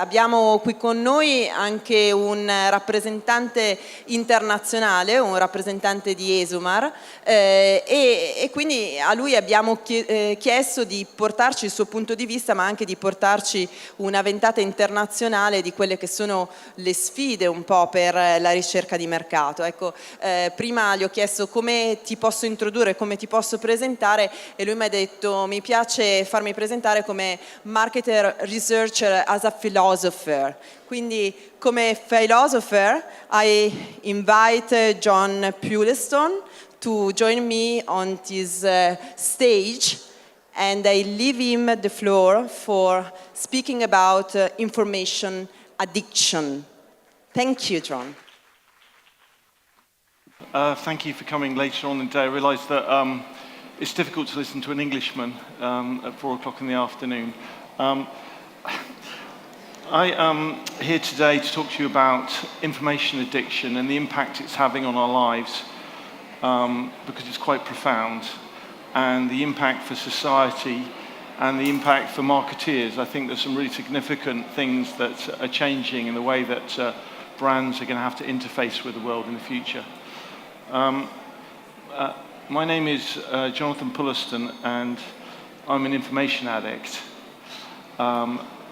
abbiamo qui con noi anche un rappresentante internazionale, un rappresentante di Esomar, e quindi a lui abbiamo chiesto di portarci il suo punto di vista, ma anche di portarci una ventata internazionale di quelle che sono le sfide un po' per la ricerca di mercato. Ecco, prima gli ho chiesto come ti posso introdurre, come ti posso presentare, e lui mi ha detto: mi piace farmi presentare come marketer researcher as a philosopher. Quindi come philosopher I invite John Puleston to join me on this stage, and I leave him the floor for speaking about information addiction. Thank you, John. Thank you for coming later on in the day. I realise that it's difficult to listen to an Englishman at 4 o'clock in the afternoon. I am here today to talk to you about information addiction and the impact it's having on our lives, because it's quite profound, and the impact for society and the impact for marketeers. I think there's some really significant things that are changing in the way that brands are going to have to interface with the world in the future. My name is Jonathan Puleston, and I'm an information addict.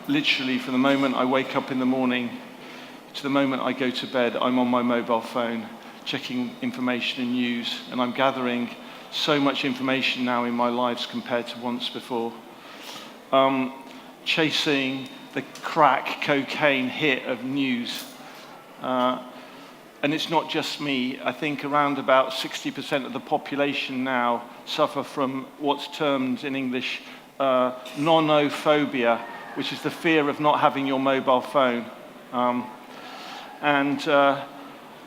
Literally, from the moment I wake up in the morning to the moment I go to bed, I'm on my mobile phone checking information and news, and I'm gathering so much information now in my lives compared to once before. Chasing the crack cocaine hit of news. And it's not just me. I think around about 60% of the population now suffer from what's termed in English nonophobia, which is the fear of not having your mobile phone.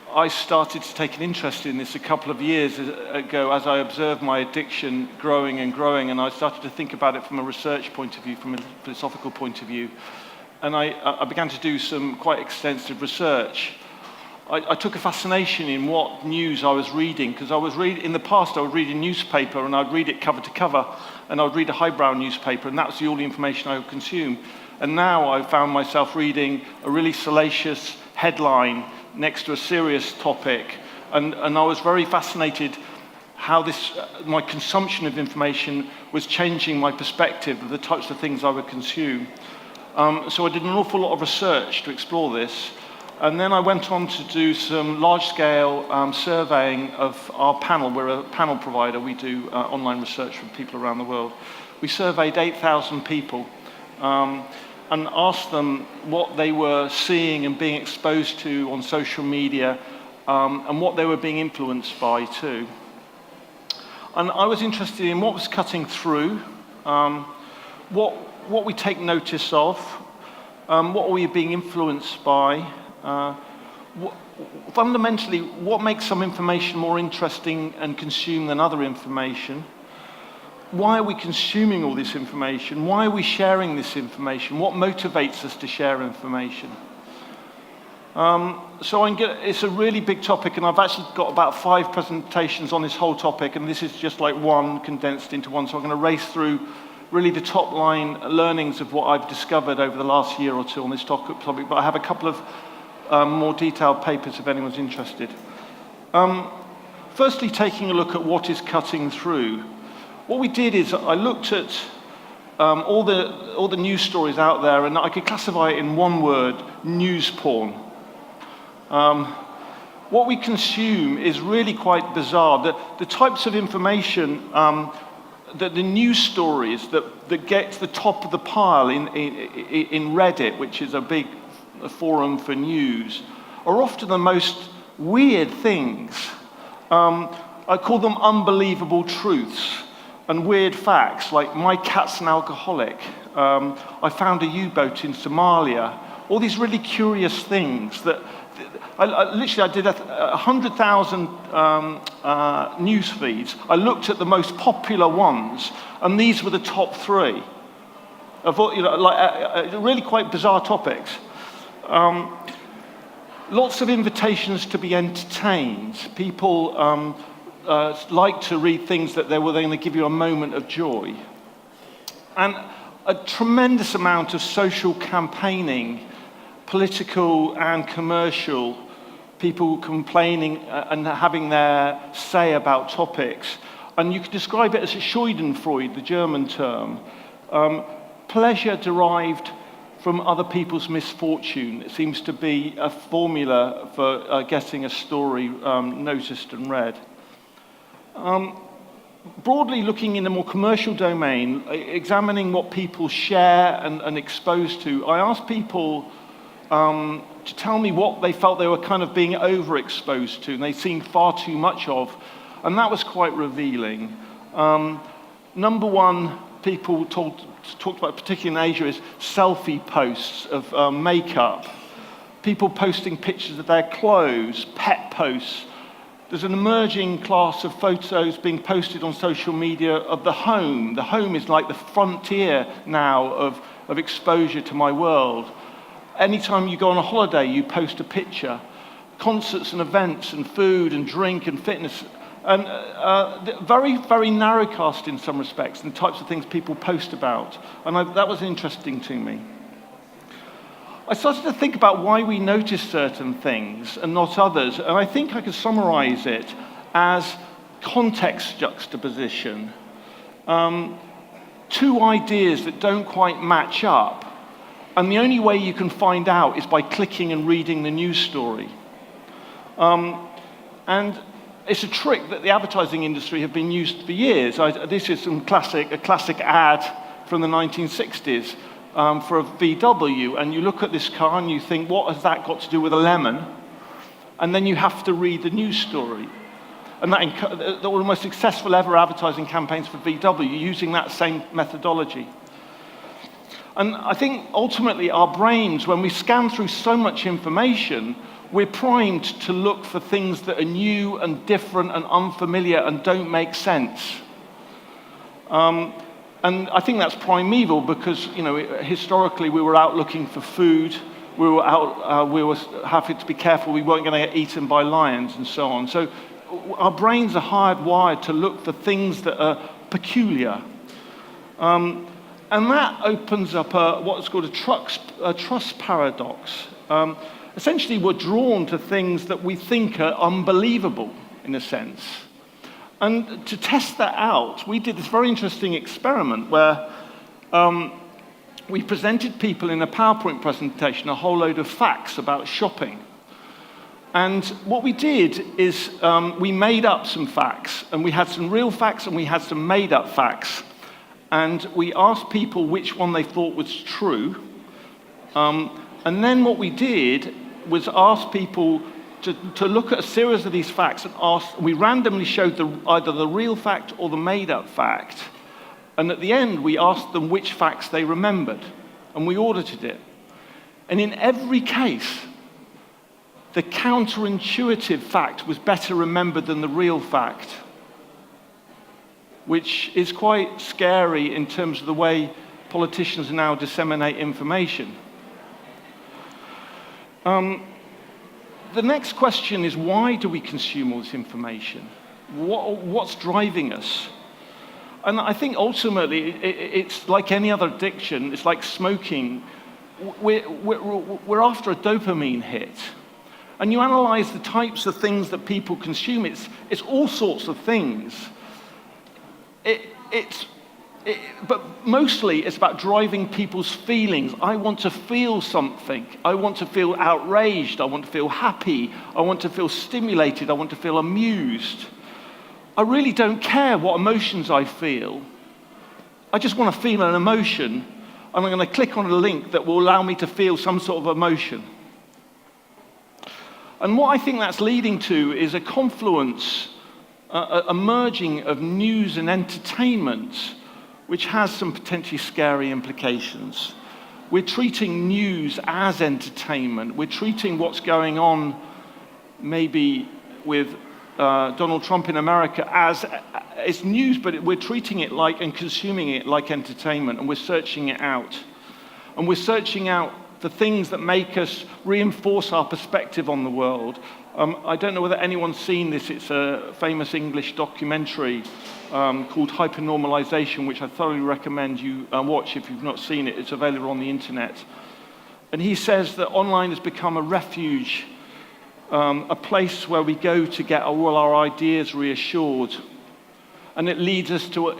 I started to take an interest in this a couple of years ago as I observed my addiction growing and growing, and I started to think about it from a research point of view, from a philosophical point of view. And I began to do some quite extensive research. I took a fascination in what news I was reading, because in the past I would read a newspaper and I'd read it cover to cover, and I would read a highbrow newspaper, and that's all the information I would consume. And now I found myself reading a really salacious headline next to a serious topic, and I was very fascinated how my consumption of information was changing my perspective of the types of things I would consume. So I did an awful lot of research to explore this. And then I went on to do some large-scale surveying of our panel. We're a panel provider. We do online research from people around the world. We surveyed 8,000 people and asked them what they were seeing and being exposed to on social media, and what they were being influenced by too. And I was interested in what was cutting through, what we take notice of, what are we being influenced by, fundamentally, what makes some information more interesting and consumed than other information? Why are we consuming all this information? Why are we sharing this information? What motivates us to share information? It's a really big topic, and I've actually got about 5 presentations on this whole topic, and this is just like one condensed into one. So I'm going to race through really the top line learnings of what I've discovered over the last year or two on this topic, but I have a couple of more detailed papers if anyone's interested. Firstly, taking a look at what is cutting through. What we did is I looked at all the news stories out there, and I could classify it in one word: news porn. What we consume is really quite bizarre. The types of information, the news stories that get to the top of the pile in Reddit, which is a big forum for news, are often the most weird things. I call them unbelievable truths and weird facts, like my cat's an alcoholic, I found a U-boat in Somalia, all these really curious things that I did 100,000 news feeds. I looked at the most popular ones, and these were the top 3 of really quite bizarre topics. Lots of invitations to be entertained. People like to read things that they're going to give you a moment of joy. And a tremendous amount of social campaigning political and commercial, people complaining and having their say about topics. And you could describe it as a Schadenfreude, the German term, pleasure derived from other people's misfortune. It seems to be a formula for getting a story noticed and read. Broadly looking in the more commercial domain, examining what people share and expose to, I asked people to tell me what they felt they were kind of being overexposed to and they seemed far too much of, and that was quite revealing. Number one, people talked about, particularly in Asia, is selfie posts of makeup, people posting pictures of their clothes, pet posts. There's an emerging class of photos being posted on social media of the home. The home is like the frontier now of exposure to my world. Anytime you go on a holiday, you post a picture. Concerts and events and food and drink and fitness. And very, very narrowcast in some respects, and the types of things people post about. And that was interesting to me. I started to think about why we notice certain things and not others, and I think I could summarize it as context juxtaposition. Two ideas that don't quite match up, and the only way you can find out is by clicking and reading the news story. And it's a trick that the advertising industry have been used for years. This is a classic ad from the 1960s. For a VW, and you look at this car and you think, what has that got to do with a lemon? And then you have to read the news story. And that one of the most successful ever advertising campaigns for VW using that same methodology. And I think ultimately our brains, when we scan through so much information, we're primed to look for things that are new and different and unfamiliar and don't make sense. And I think that's primeval because, historically we were out looking for food, we were having to be careful we weren't going to get eaten by lions and so on. So our brains are hardwired to look for things that are peculiar. And that opens up what's called a trust paradox. Essentially, we're drawn to things that we think are unbelievable, in a sense. And to test that out, we did this very interesting experiment where we presented people in a PowerPoint presentation a whole load of facts about shopping. And what we did is we made up some facts, and we had some real facts and we had some made-up facts. And we asked people which one they thought was true. And then what we did was ask people to look at a series of these facts and we randomly showed either the real fact or the made-up fact. And at the end, we asked them which facts they remembered. And we audited it. And in every case, the counterintuitive fact was better remembered than the real fact, which is quite scary in terms of the way politicians now disseminate information. The next question is, why do we consume all this information? What's driving us? And I think ultimately, it's like any other addiction. It's like smoking. We're after a dopamine hit. And you analyze the types of things that people consume. It's all sorts of things. But mostly it's about driving people's feelings. I want to feel something. I want to feel outraged. I want to feel happy. I want to feel stimulated. I want to feel amused. I really don't care what emotions I feel. I just want to feel an emotion, and I'm going to click on a link that will allow me to feel some sort of emotion. And what I think that's leading to is a confluence, a merging of news and entertainment, which has some potentially scary implications. We're treating news as entertainment. We're treating what's going on maybe with Donald Trump in America as it's news, but we're treating it like and consuming it like entertainment, and we're searching it out. And we're searching out the things that make us reinforce our perspective on the world. I don't know whether anyone's seen this. It's a famous English documentary called Hypernormalization, which I thoroughly recommend you watch if you've not seen it. It's available on the internet. And he says that online has become a refuge, a place where we go to get all our ideas reassured. And it leads us to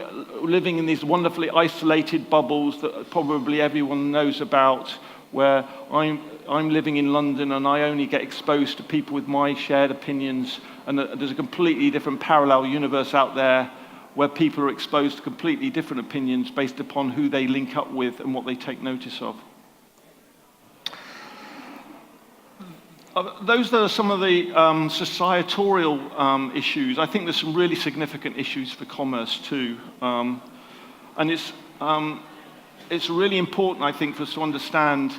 living in these wonderfully isolated bubbles that probably everyone knows about, where I'm living in London and I only get exposed to people with my shared opinions, and there's a completely different parallel universe out there where people are exposed to completely different opinions based upon who they link up with and what they take notice of. Those are some of the societorial issues. I think there's some really significant issues for commerce too. And it's really important, I think, for us to understand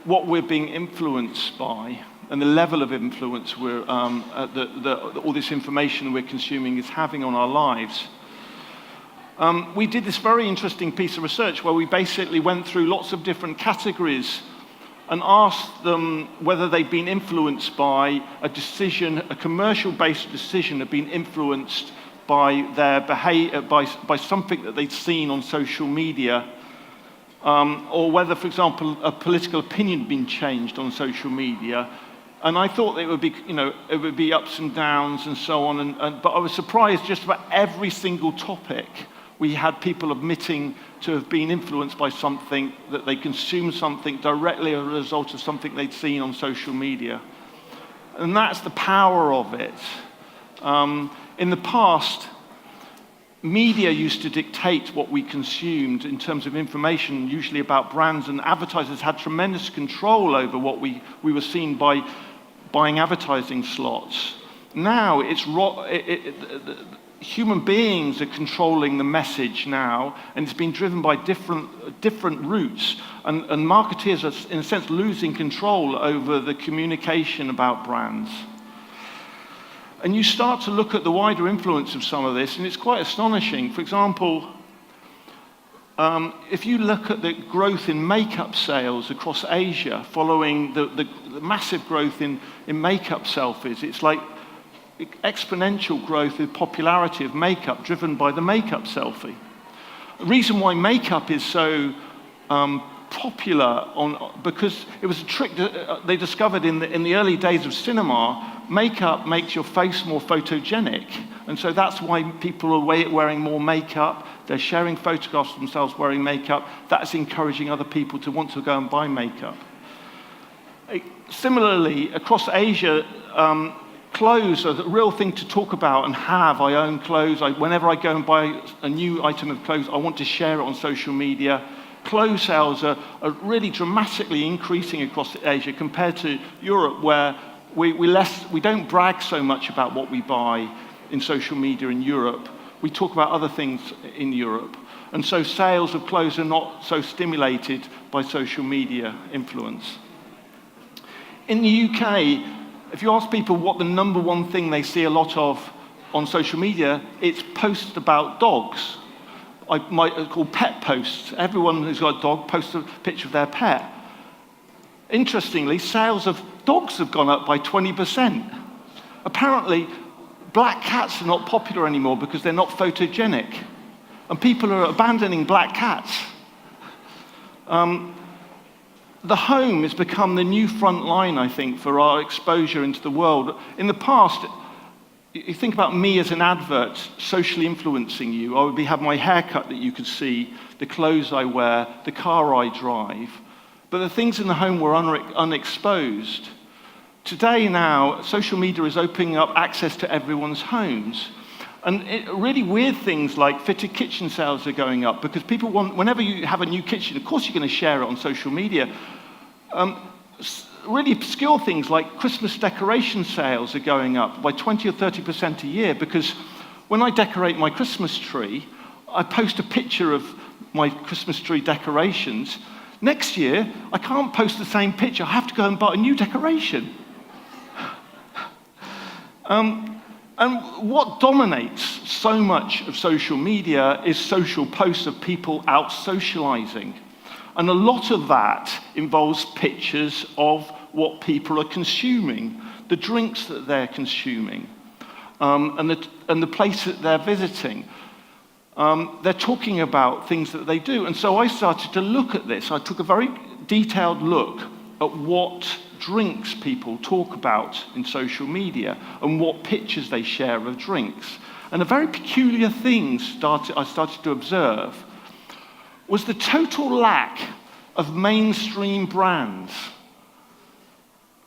what we're being influenced by and the level of influence all this information we're consuming is having on our lives. We did this very interesting piece of research where we basically went through lots of different categories and asked them whether they'd been influenced by a decision, a commercial-based decision had been influenced by their behavior, by something that they'd seen on social media, or whether, for example, a political opinion had been changed on social media. And I thought it would be, it would be ups and downs and so on. But I was surprised just about every single topic we had people admitting to have been influenced by something, that they consumed something directly as a result of something they'd seen on social media. And that's the power of it. In the past, media used to dictate what we consumed in terms of information, usually about brands, and advertisers had tremendous control over what we were seen by buying advertising slots. Now, human beings are controlling the message now, and it's been driven by different routes, and marketeers are, in a sense, losing control over the communication about brands. And you start to look at the wider influence of some of this, and it's quite astonishing. For example, if you look at the growth in makeup sales across Asia following the massive growth in makeup selfies, it's like exponential growth in popularity of makeup driven by the makeup selfie. The reason why makeup is so popular because it was a trick that they discovered in the early days of cinema. Makeup makes your face more photogenic, and so that's why people are wearing more makeup. They're sharing photographs of themselves wearing makeup. That's encouraging other people to want to go and buy makeup. Similarly, across Asia, clothes are the real thing to talk about and have. I own clothes. Whenever I go and buy a new item of clothes, I want to share it on social media. Clothes sales are really dramatically increasing across Asia compared to Europe, where we don't brag so much about what we buy in social media in Europe. We talk about other things in Europe. And so sales of clothes are not so stimulated by social media influence. In the UK, if you ask people what the number one thing they see a lot of on social media, it's posts about dogs. I might call pet posts. Everyone who's got a dog posts a picture of their pet. Interestingly, sales of dogs have gone up by 20%. Apparently, black cats are not popular anymore because they're not photogenic. And people are abandoning black cats. The home has become the new front line, I think, for our exposure into the world. In the past, you think about me as an advert socially influencing you. I would have my haircut that you could see, the clothes I wear, the car I drive. But the things in the home were unexposed. Today now, social media is opening up access to everyone's homes. And really weird things like fitted kitchen sales are going up because people want, whenever you have a new kitchen, of course you're going to share it on social media. Really obscure things like Christmas decoration sales are going up by 20 or 30% a year because when I decorate my Christmas tree, I post a picture of my Christmas tree decorations. Next year, I can't post the same picture. I have to go and buy a new decoration. And what dominates so much of social media is social posts of people out socializing. And a lot of that involves pictures of what people are consuming, the drinks that they're consuming, and the place that they're visiting. They're talking about things that they do. And so I started to look at this. I took a very detailed look at what drinks people talk about in social media and what pictures they share of drinks. And a very peculiar thing I started to observe was the total lack of mainstream brands.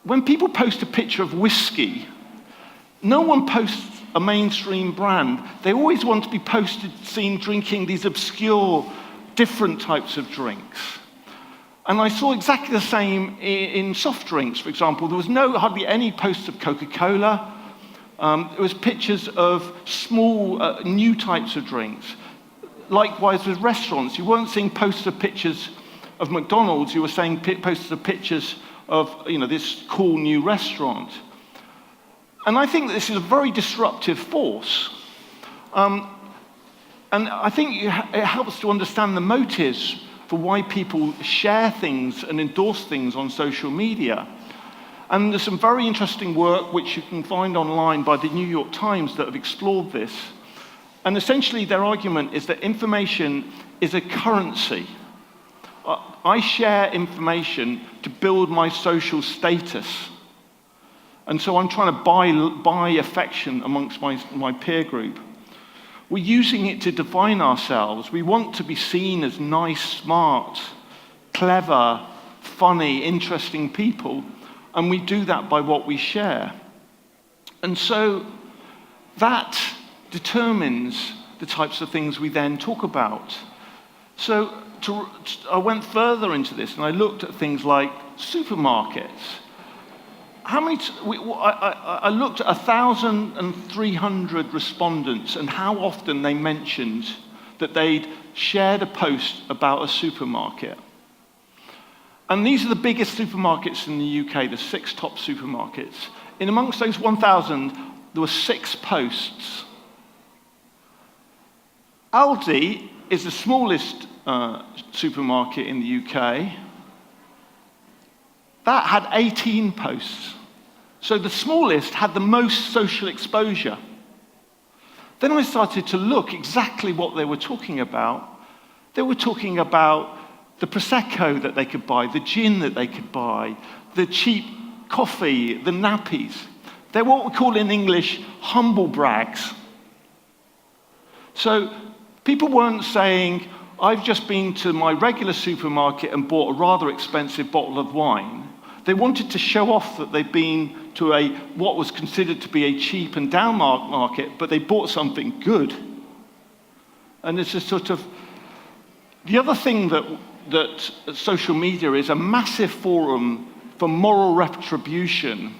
When people post a picture of whiskey, no one posts a mainstream brand. They always want to be seen drinking these obscure, different types of drinks. And I saw exactly the same in soft drinks, for example. There was hardly any posts of Coca-Cola. It was pictures of small, new types of drinks. Likewise with restaurants. You weren't seeing posts of pictures of McDonald's. You were seeing posts of pictures of this cool new restaurant. And I think that this is a very disruptive force. And I think it helps to understand the motives for why people share things and endorse things on social media. And there's some very interesting work which you can find online by the New York Times that have explored this. And essentially their argument is that information is a currency. I share information to build my social status. And so I'm trying to buy affection amongst my peer group. We're using it to define ourselves. We want to be seen as nice, smart, clever, funny, interesting people. And we do that by what we share. And so that determines the types of things we then talk about. So I went further into this and I looked at things like supermarkets. I looked at 1,300 respondents and how often they mentioned that they'd shared a post about a supermarket. And these are the biggest supermarkets in the UK, the 6 top supermarkets. In amongst those 1,000, there were 6 posts. Aldi is the smallest supermarket in the UK. That had 18 posts. So the smallest had the most social exposure. Then I started to look exactly what they were talking about. They were talking about the Prosecco that they could buy, the gin that they could buy, the cheap coffee, the nappies. They're what we call in English humble brags. So people weren't saying, I've just been to my regular supermarket and bought a rather expensive bottle of wine. They wanted to show off that they'd been to what was considered to be a cheap and down market, but they bought something good. And it's a sort of... The other thing that social media is a massive forum for moral retribution.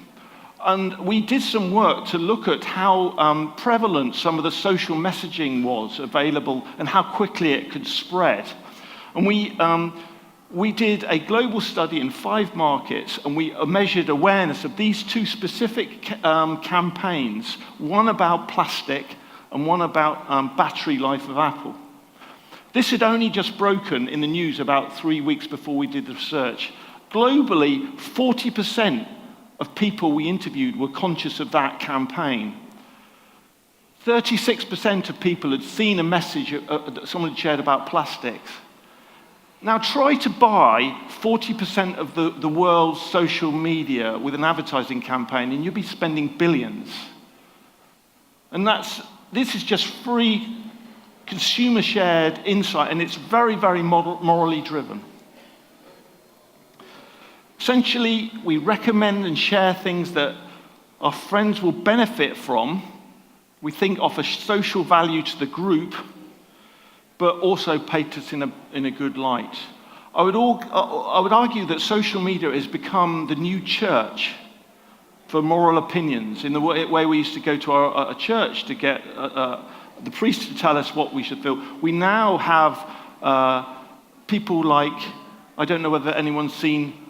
And we did some work to look at how prevalent some of the social messaging was available and how quickly it could spread. And we did a global study in 5 markets, and we measured awareness of these 2 specific campaigns, one about plastic and one about battery life of Apple. This had only just broken in the news about 3 weeks before we did the research. Globally, 40% of people we interviewed were conscious of that campaign. 36% of people had seen a message that someone had shared about plastics. Now try to buy 40% of the world's social media with an advertising campaign and you'll be spending billions. And this is just free consumer shared insight, and it's very, very morally driven. Essentially, we recommend and share things that our friends will benefit from, we think offer social value to the group, but also paint us in a good light. I would argue that social media has become the new church for moral opinions, in the way we used to go to a church to get the priest to tell us what we should feel. We now have people like, I don't know whether anyone's seen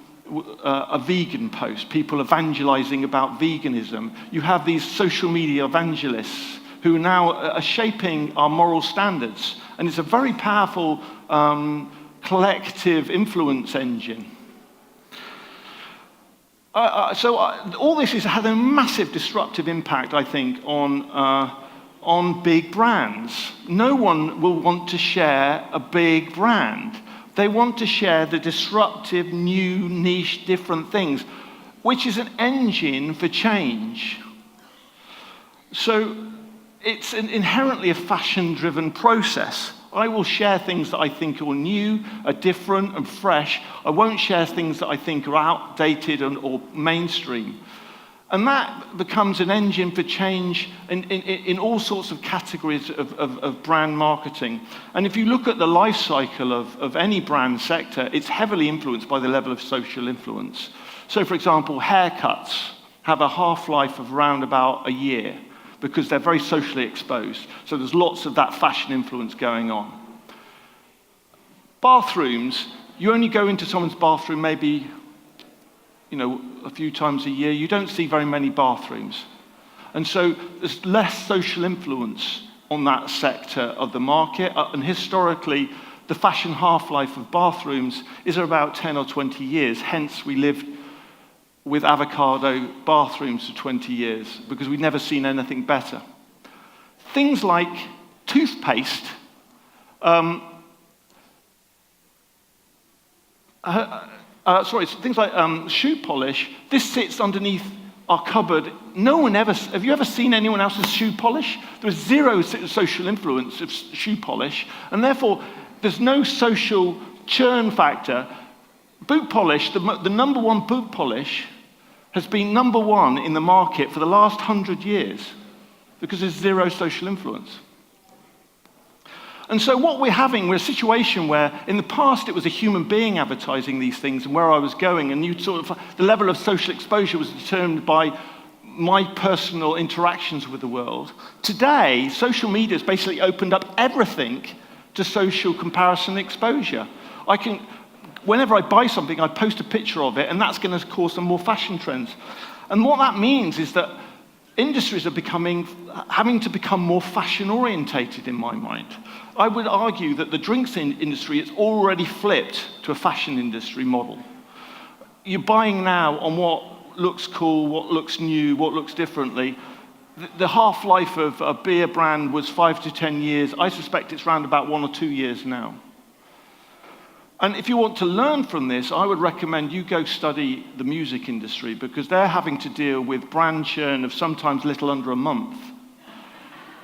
a vegan post, people evangelizing about veganism. You have these social media evangelists who now are shaping our moral standards. And it's a very powerful collective influence engine. All this has had a massive disruptive impact, I think, on big brands. No one will want to share a big brand. They want to share the disruptive, new, niche, different things, which is an engine for change. So it's inherently a fashion-driven process. I will share things that I think are new, are different and fresh. I won't share things that I think are outdated or mainstream. And that becomes an engine for change in all sorts of categories of brand marketing. And if you look at the life cycle of any brand sector, it's heavily influenced by the level of social influence. So, for example, haircuts have a half-life of around about a year because they're very socially exposed. So there's lots of that fashion influence going on. Bathrooms, you only go into someone's bathroom maybe a few times a year. You don't see very many bathrooms. And so there's less social influence on that sector of the market. And historically, the fashion half-life of bathrooms is about 10 or 20 years. Hence, we lived with avocado bathrooms for 20 years because we'd never seen anything better. Things like toothpaste, things like shoe polish, this sits underneath our cupboard. Have you ever seen anyone else's shoe polish? There's zero social influence of shoe polish, and therefore there's no social churn factor. Boot polish, the number one boot polish, has been number one in the market for the last 100 years because there's zero social influence. And so what we're a situation where in the past it was a human being advertising these things and where I was going, and the level of social exposure was determined by my personal interactions with the world. Today, social media has basically opened up everything to social comparison and exposure. Whenever I buy something, I post a picture of it, and that's going to cause some more fashion trends. And what that means is that industries are having to become more fashion-orientated, in my mind. I would argue that the drinks industry is already flipped to a fashion industry model. You're buying now on what looks cool, what looks new, what looks differently. The half-life of a beer brand was 5 to 10 years. I suspect it's around about 1 or 2 years now. And if you want to learn from this, I would recommend you go study the music industry because they're having to deal with brand churn of sometimes little under a month.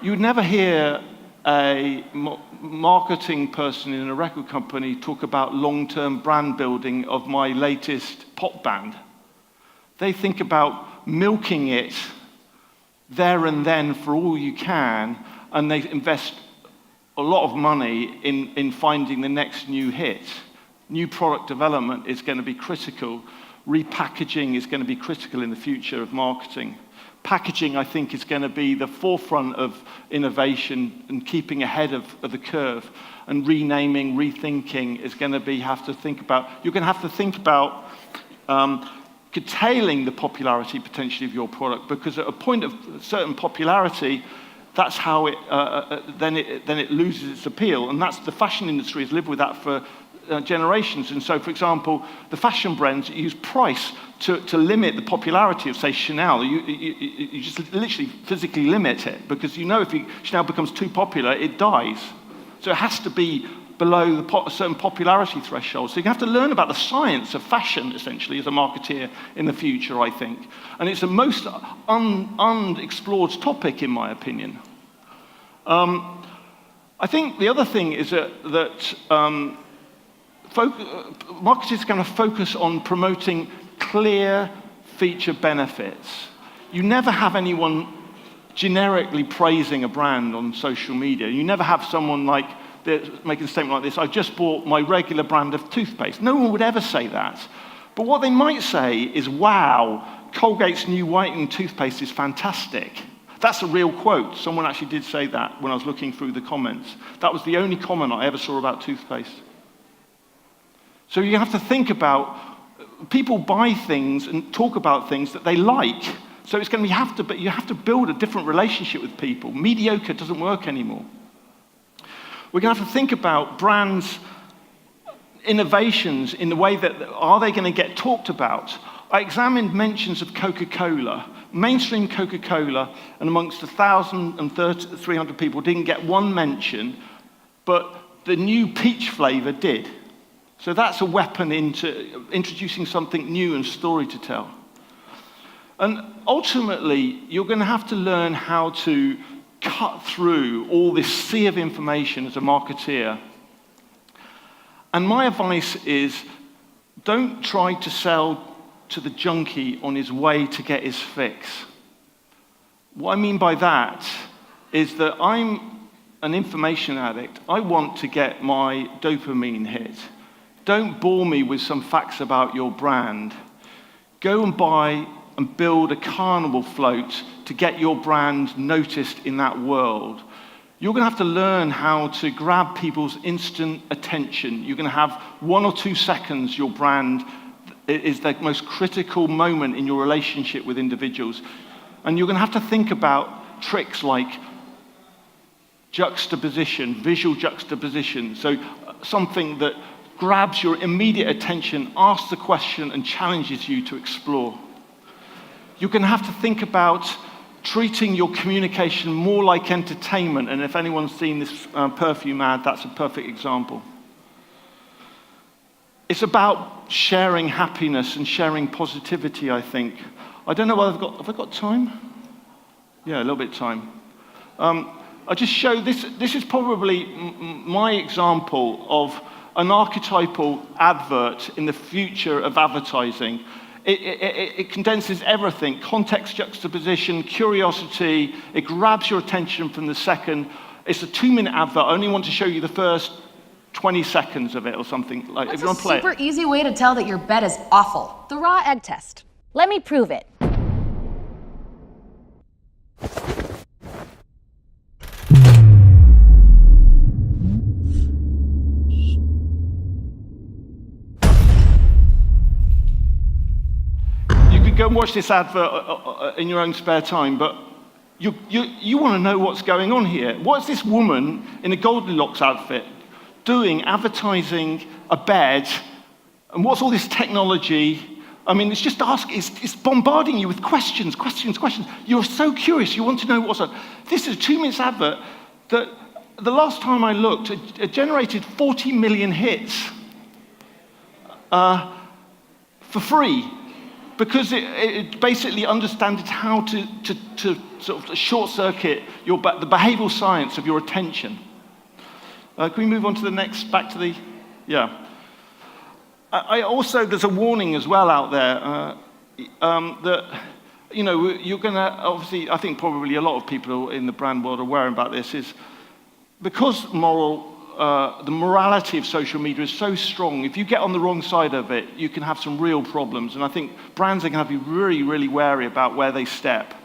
You would never hear a marketing person in a record company talk about long-term brand building of my latest pop band. They think about milking it there and then for all you can, and they invest a lot of money in finding the next new hit. New product development is going to be critical. Repackaging is going to be critical in the future of marketing. Packaging, I think, is going to be the forefront of innovation and keeping ahead of the curve. And renaming, rethinking is going to be you're going to have to think about curtailing the popularity potentially of your product, because at a point of certain popularity, that's how then it loses its appeal. And that's the fashion industry has lived with that for generations. And so, for example, the fashion brands use price to limit the popularity of, say, Chanel. You just literally physically limit it, because if Chanel becomes too popular, it dies. So it has to be below a certain popularity threshold. So you have to learn about the science of fashion, essentially, as a marketeer in the future, I think. And it's a most unexplored topic, in my opinion. I think the other thing is that marketers are going to focus on promoting clear feature benefits. You never have anyone generically praising a brand on social media. You never have someone making a statement like this: I just bought my regular brand of toothpaste. No one would ever say that. But what they might say is, wow, Colgate's new whitening toothpaste is fantastic. That's a real quote. Someone actually did say that when I was looking through the comments. That was the only comment I ever saw about toothpaste. So you have to think about, people buy things and talk about things that they like. So it's going to you have to build a different relationship with people. Mediocre doesn't work anymore. We're going to have to think about brands' innovations in the way that, are they going to get talked about? I examined mentions of Coca-Cola. Mainstream Coca-Cola, and amongst 1,300 people, didn't get one mention, but the new peach flavor did. So that's a weapon into introducing something new and story to tell. And ultimately, you're going to have to learn how to cut through all this sea of information as a marketeer. And my advice is, don't try to sell to the junkie on his way to get his fix. What I mean by that is that I'm an information addict. I want to get my dopamine hit. Don't bore me with some facts about your brand. Go and buy and build a carnival float to get your brand noticed in that world. You're going to have to learn how to grab people's instant attention. You're going to have 1 or 2 seconds your brand is the most critical moment in your relationship with individuals. And you're going to have to think about tricks like juxtaposition, visual juxtaposition. So something that grabs your immediate attention, asks the question, and challenges you to explore. You're going to have to think about treating your communication more like entertainment. And if anyone's seen this perfume ad, that's a perfect example. It's about sharing happiness and sharing positivity, I think. I don't know whether have I got time? Yeah, a little bit of time. I just show this. This is probably my example of an archetypal advert in the future of advertising. It condenses everything: context, juxtaposition, curiosity. It grabs your attention from the second. It's a 2-minute advert. I only want to show you the first 20 seconds of it or something. Like, if you want to play it. Super easy way to tell that your bet is awful. The raw egg test. Let me prove it. Go and watch this advert in your own spare time, but you want to know what's going on here. What's this woman in a Goldilocks outfit doing, advertising a bed, and what's all this technology? I mean, it's just it's bombarding you with questions. You're so curious, you want to know what's on. This is a 2-minute advert that the last time I looked, it generated 40 million hits for free. Because it basically understands how to sort of short-circuit the behavioral science of your attention. Can we move on to the next, back to the, yeah. I also, there's a warning as well out there that, you know, you're going to, obviously, I think probably a lot of people in the brand world are aware about this, is because the morality of social media is so strong, if you get on the wrong side of it, you can have some real problems. And I think brands are going to have to be really, really wary about where they step.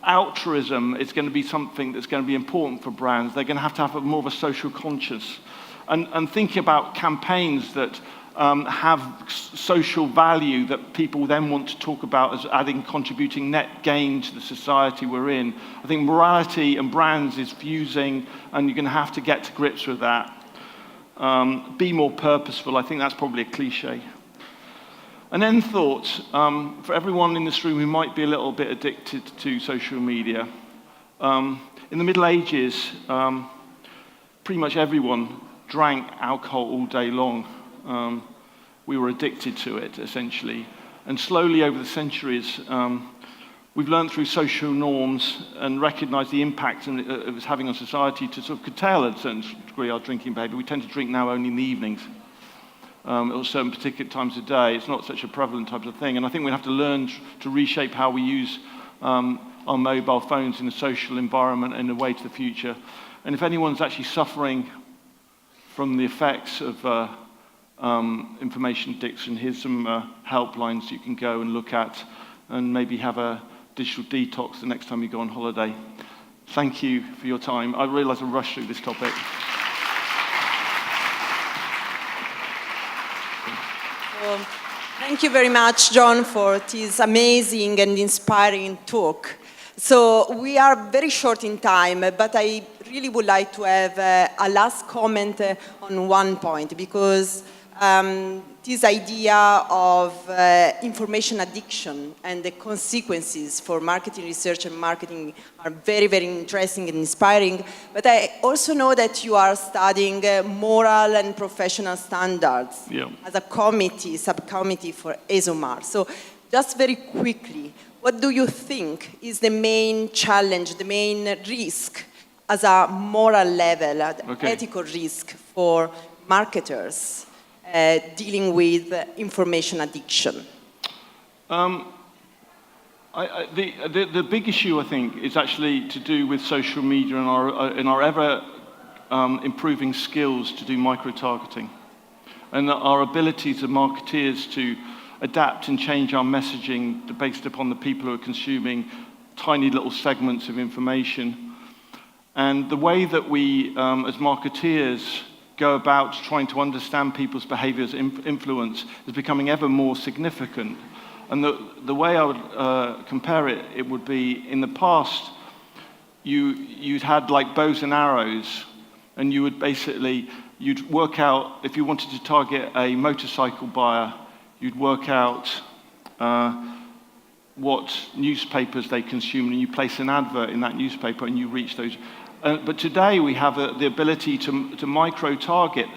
Altruism is going to be something that's going to be important for brands. They're going to have more of a social conscience. And thinking about campaigns that have social value that people then want to talk about as contributing net gain to the society we're in. I think morality and brands is fusing, and you're going to have to get to grips with that. Be more purposeful. I think that's probably a cliche. And then thoughts. For everyone in this room who might be a little bit addicted to social media, in the Middle Ages, pretty much everyone drank alcohol all day long. We were addicted to it, essentially. And slowly over the centuries, we've learned through social norms and recognized the impact it was having on society to sort of curtail a certain degree our drinking behavior. We tend to drink now only in the evenings, or certain particular times of day. It's not such a prevalent type of thing. And I think we have to learn to reshape how we use our mobile phones in a social environment in a way to the future. And if anyone's actually suffering from the effects of information addiction, here's some helplines you can go and look at and maybe have a digital detox the next time you go on holiday. Thank you for your time. I realize I rushed through this topic. Thank you very much, John, for this amazing and inspiring talk. So we are very short in time, but I really would like to have a last comment on one point, because this idea of information addiction and the consequences for marketing research and marketing are very, very interesting and inspiring. But I also know that you are studying moral and professional standards as a subcommittee for Esomar. So just very quickly, what do you think is the main challenge, the main risk as a moral level, ethical risk for marketers dealing with information addiction? The big issue, I think, is actually to do with social media and our ever improving skills to do micro-targeting. And our ability as marketeers to adapt and change our messaging based upon the people who are consuming tiny little segments of information. And the way that we, as marketeers, go about trying to understand people's behaviors influence is becoming ever more significant. And the way I would compare it, it would be in the past, you'd had like bows and arrows, and you would basically, you'd work out, if you wanted to target a motorcycle buyer, you'd work out what newspapers they consume, and you place an advert in that newspaper and you reach those. But today we have the ability to micro-target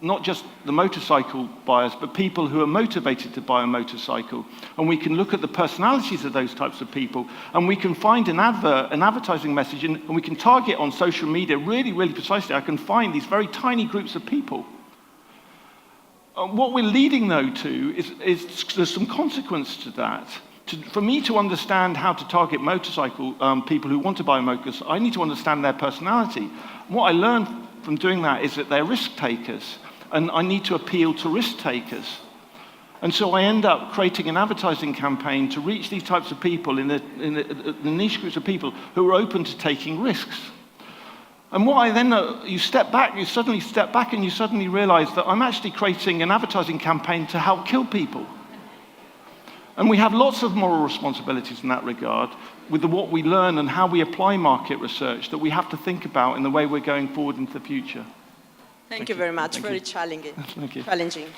not just the motorcycle buyers, but people who are motivated to buy a motorcycle. And we can look at the personalities of those types of people, and we can find an advertising message, and we can target on social media really, really precisely. I can find these very tiny groups of people. What we're leading, though, to is there's some consequence to that. For me to understand how to target motorcycle people who want to buy a motorcycle, I need to understand their personality. What I learned from doing that is that they're risk takers, and I need to appeal to risk takers. And so I end up creating an advertising campaign to reach these types of people in the niche groups of people who are open to taking risks. And what I then, you suddenly step back and you suddenly realize that I'm actually creating an advertising campaign to help kill people. And we have lots of moral responsibilities in that regard with what we learn and how we apply market research that we have to think about in the way we're going forward into the future. Thank you very much. Very challenging. Thank you. Thank you.